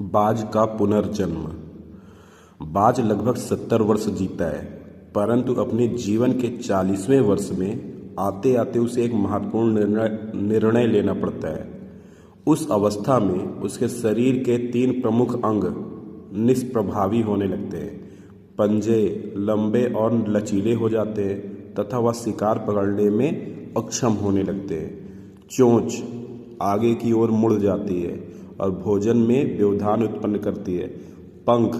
बाज का पुनर्जन्म। बाज लगभग 70 वर्ष जीता है, परंतु अपने जीवन के 40वें वर्ष में आते आते उसे एक महत्वपूर्ण निर्णय लेना पड़ता है। उस अवस्था में उसके शरीर के 3 प्रमुख अंग निष्प्रभावी होने लगते हैं। पंजे लंबे और लचीले हो जाते हैं तथा वह शिकार पकड़ने में अक्षम होने लगते हैं। चोंच आगे की ओर मुड़ जाती है और भोजन में व्यवधान उत्पन्न करती है। पंख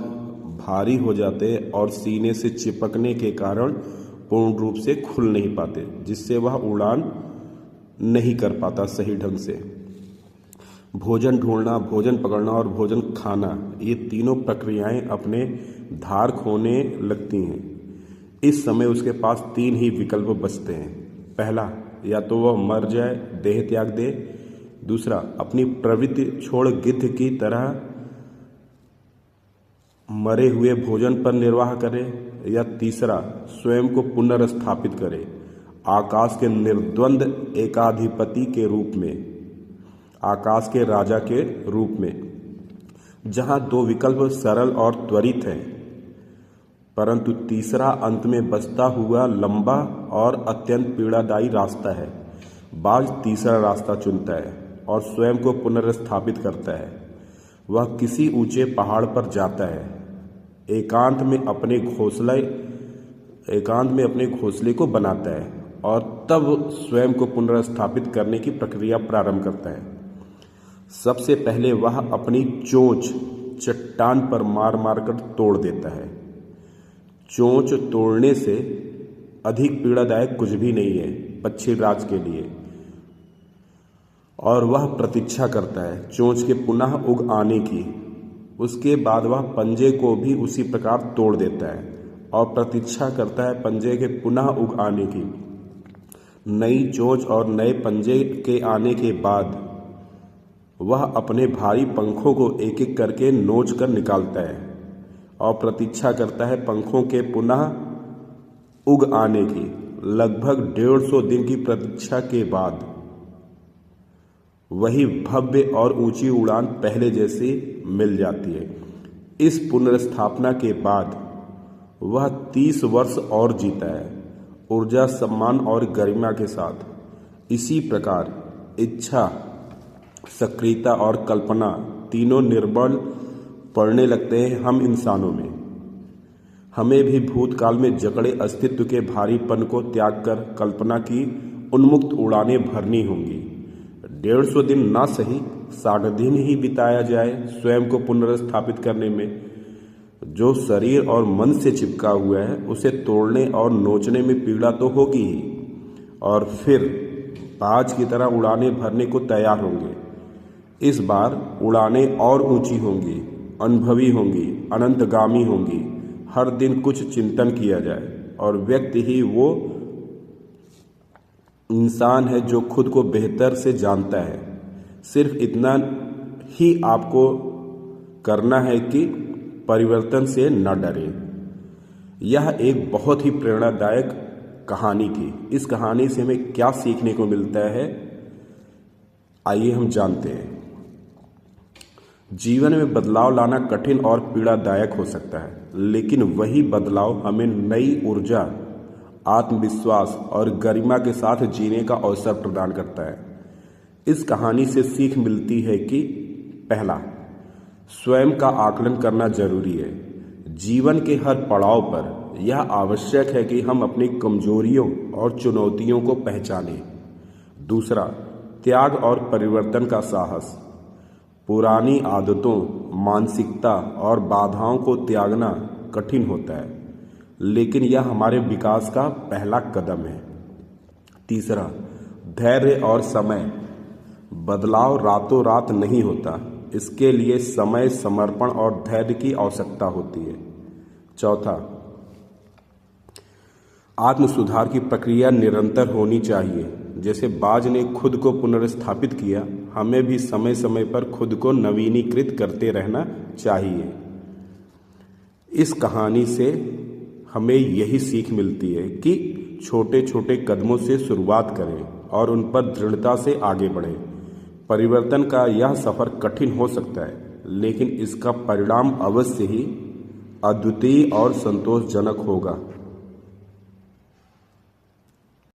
भारी हो जाते हैं और सीने से चिपकने के कारण पूर्ण रूप से खुल नहीं पाते, जिससे वह उड़ान नहीं कर पाता सही ढंग से। भोजन ढूंढना, भोजन पकड़ना और भोजन खाना, ये तीनों प्रक्रियाएं अपने धार खोने लगती हैं। इस समय उसके पास 3 ही विकल्प बचते हैं। पहला, या तो वह मर जाए, देह त्याग दे। दूसरा, अपनी प्रवृत्ति छोड़ गिद्ध की तरह मरे हुए भोजन पर निर्वाह करे, या तीसरा, स्वयं को पुनर्स्थापित करे आकाश के निर्द्वंद एकाधिपति के रूप में, आकाश के राजा के रूप में। जहां 2 विकल्प सरल और त्वरित हैं, परंतु तीसरा अंत में बचता हुआ लंबा और अत्यंत पीड़ादायी रास्ता है। बाज तीसरा रास्ता चुनता है और स्वयं को पुनर्स्थापित करता है। वह किसी ऊंचे पहाड़ पर जाता है, एकांत में अपने घोंसले को बनाता है और तब स्वयं को पुनर्स्थापित करने की प्रक्रिया प्रारंभ करता है। सबसे पहले वह अपनी चोंच चट्टान पर मार मार कर तोड़ देता है। चोंच तोड़ने से अधिक पीड़ादायक कुछ भी नहीं है पक्षीराज के लिए, और वह प्रतीक्षा करता है चोंच के पुनः उग आने की। उसके बाद वह पंजे को भी उसी प्रकार तोड़ देता है और प्रतीक्षा करता है पंजे के पुनः उग आने की। नई चोंच और नए पंजे के आने के बाद वह अपने भारी पंखों को एक एक करके नोच कर निकालता है और प्रतीक्षा करता है पंखों के पुनः उग आने की। लगभग 150 दिन की प्रतीक्षा के बाद वही भव्य और ऊंची उड़ान पहले जैसी मिल जाती है। इस पुनर्स्थापना के बाद वह 30 वर्ष और जीता है, ऊर्जा, सम्मान और गरिमा के साथ। इसी प्रकार इच्छा, सक्रियता और कल्पना तीनों निर्बल पड़ने लगते हैं हम इंसानों में। हमें भी भूतकाल में जकड़े अस्तित्व के भारीपन को त्याग कर कल्पना की उन्मुक्त उड़ानें भरनी होंगी। 150 दिन ना सही 60 दिन ही बिताया जाए स्वयं को पुनर्स्थापित करने में। जो शरीर और मन से चिपका हुआ है उसे तोड़ने और नोचने में पीड़ा तो होगी ही, और फिर बाज की तरह उड़ानें भरने को तैयार होंगे। इस बार उड़ानें और ऊंची होंगी, अनुभवी होंगी, अनंतगामी होंगी। हर दिन कुछ चिंतन किया जाए और व्यक्ति ही वो इंसान है जो खुद को बेहतर से जानता है। सिर्फ इतना ही आपको करना है कि परिवर्तन से न डरे। यह एक बहुत ही प्रेरणादायक कहानी थी। इस कहानी से हमें क्या सीखने को मिलता है, आइए हम जानते हैं। जीवन में बदलाव लाना कठिन और पीड़ादायक हो सकता है, लेकिन वही बदलाव हमें नई ऊर्जा, आत्मविश्वास और गरिमा के साथ जीने का अवसर प्रदान करता है। इस कहानी से सीख मिलती है कि पहला, स्वयं का आकलन करना जरूरी है। जीवन के हर पड़ाव पर यह आवश्यक है कि हम अपनी कमजोरियों और चुनौतियों को पहचानें। दूसरा, त्याग और परिवर्तन का साहस। पुरानी आदतों, मानसिकता और बाधाओं को त्यागना कठिन होता है, लेकिन यह हमारे विकास का पहला कदम है। तीसरा, धैर्य और समय। बदलाव रातों रात नहीं होता, इसके लिए समय, समर्पण और धैर्य की आवश्यकता होती है। चौथा, आत्म सुधार की प्रक्रिया निरंतर होनी चाहिए। जैसे बाज ने खुद को पुनर्स्थापित किया, हमें भी समय समय पर खुद को नवीनीकृत करते रहना चाहिए। इस कहानी से हमें यही सीख मिलती है कि छोटे छोटे कदमों से शुरुआत करें और उन पर दृढ़ता से आगे बढ़ें। परिवर्तन का यह सफ़र कठिन हो सकता है, लेकिन इसका परिणाम अवश्य ही अद्वितीय और संतोषजनक होगा।